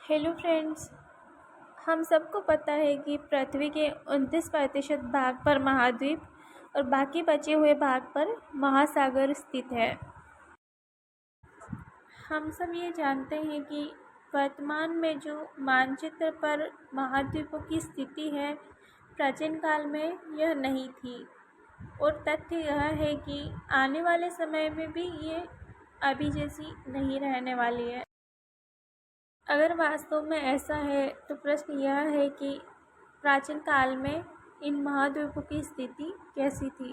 Hello friends. हम सबको पता है कि पृथ्वी के 29% भाग पर महाद्वीप और बाकी बचे हुए भाग पर महासागर स्थित है। हम सब ये जानते हैं कि वर्तमान में जो मानचित्र पर महाद्वीपों की स्थिति है, प्राचीन काल में यह नहीं थी। और तथ्य यह है कि आने वाले समय में भी ये अभी जैसी नहीं रहने वाली है। अगर वास्तव में ऐसा है तो प्रश्न यह है कि प्राचीन काल में इन महाद्वीपों की स्थिति कैसी थी।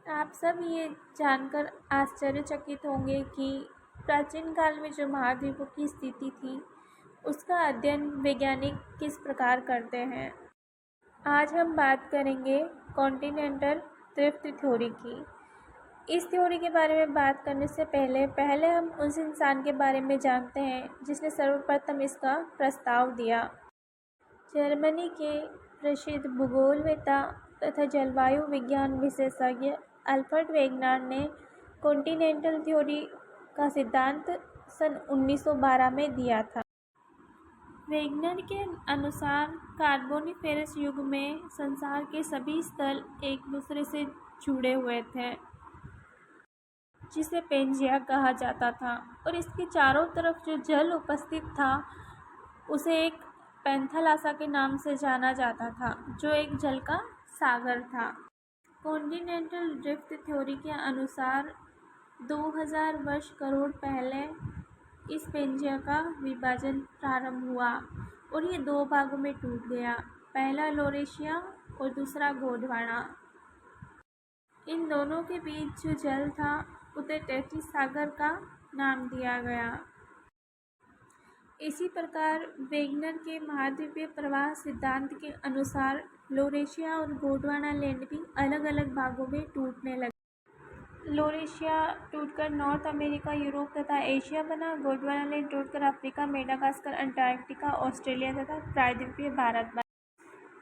आप सब ये जानकर आश्चर्यचकित होंगे कि प्राचीन काल में जो महाद्वीपों की स्थिति थी उसका अध्ययन वैज्ञानिक किस प्रकार करते हैं। आज हम बात करेंगे कॉन्टिनेंटल ड्रिफ्ट थ्योरी की। इस थ्योरी के बारे में बात करने से पहले हम उस इंसान के बारे में जानते हैं जिसने सर्वप्रथम इसका प्रस्ताव दिया। जर्मनी के प्रसिद्ध भूगोलवेत्ता तथा जलवायु विज्ञान विशेषज्ञ अल्फ्रेड वेगनर ने कॉन्टिनेंटल थ्योरी का सिद्धांत सन 1912 में दिया था। वेगनर के अनुसार कार्बोनिफेरस युग में संसार के सभी स्थल एक दूसरे से जुड़े हुए थे, जिसे पेंजिया कहा जाता था, और इसके चारों तरफ जो जल उपस्थित था उसे एक पैंथालासा के नाम से जाना जाता था, जो एक जल का सागर था। कॉन्टिनेंटल ड्रिफ्ट थ्योरी के अनुसार 2000 वर्ष करोड़ पहले इस पेंजिया का विभाजन प्रारंभ हुआ और ये दो भागों में टूट गया, पहला लॉरेशिया और दूसरा गोंडवाना। इन दोनों के बीच जो जल था उसे टेथिस सागर का नाम दिया गया। इसी प्रकार वेगनर के महाद्वीपीय प्रवाह सिद्धांत के अनुसार लॉरेशिया और गोंडवाना लैंड भी अलग अलग भागों में टूटने लगे। लॉरेशिया टूटकर नॉर्थ अमेरिका, यूरोप तथा एशिया बना। गोंडवाना लैंड टूटकर अफ्रीका, मेडागास्कर, अंटार्कटिका, ऑस्ट्रेलिया तथा प्रायद्वीपीय भारत बना।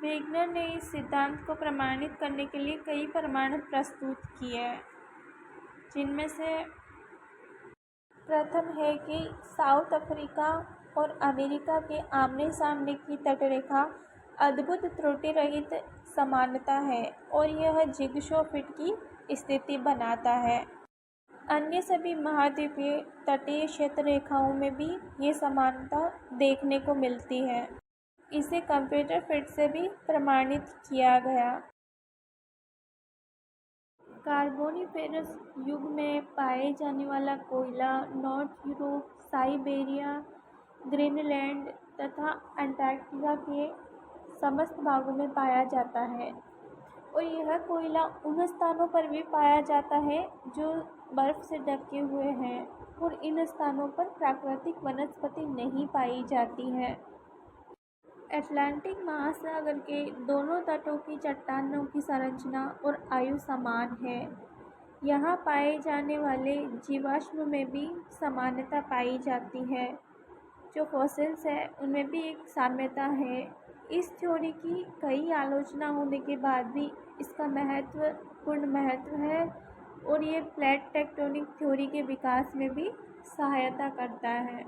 वेगनर ने इस सिद्धांत को प्रमाणित करने के लिए कई प्रमाण प्रस्तुत किए, जिनमें से प्रथम है कि साउथ अफ्रीका और अमेरिका के आमने सामने की तटरेखा अद्भुत त्रुटि रहित समानता है और यह जिगशॉ फिट की स्थिति बनाता है। अन्य सभी महाद्वीपीय तटीय क्षेत्र रेखाओं में भी ये समानता देखने को मिलती है। इसे कंप्यूटर फिट से भी प्रमाणित किया गया। कार्बोनिफेरस युग में पाए जाने वाला कोयला नॉर्थ यूरोप, साइबेरिया, ग्रीनलैंड तथा अंटार्कटिका के समस्त भागों में पाया जाता है, और यह कोयला उन स्थानों पर भी पाया जाता है जो बर्फ से ढके हुए हैं, और इन स्थानों पर प्राकृतिक वनस्पति नहीं पाई जाती है। अटलांटिक महासागर के दोनों तटों की चट्टानों की संरचना और आयु समान है। यहाँ पाए जाने वाले जीवाश्म में भी समानता पाई जाती है। जो फॉसिल्स है उनमें भी एक साम्यता है। इस थ्योरी की कई आलोचना होने के बाद भी इसका महत्वपूर्ण महत्व है और ये प्लेट टेक्टोनिक थ्योरी के विकास में भी सहायता करता है।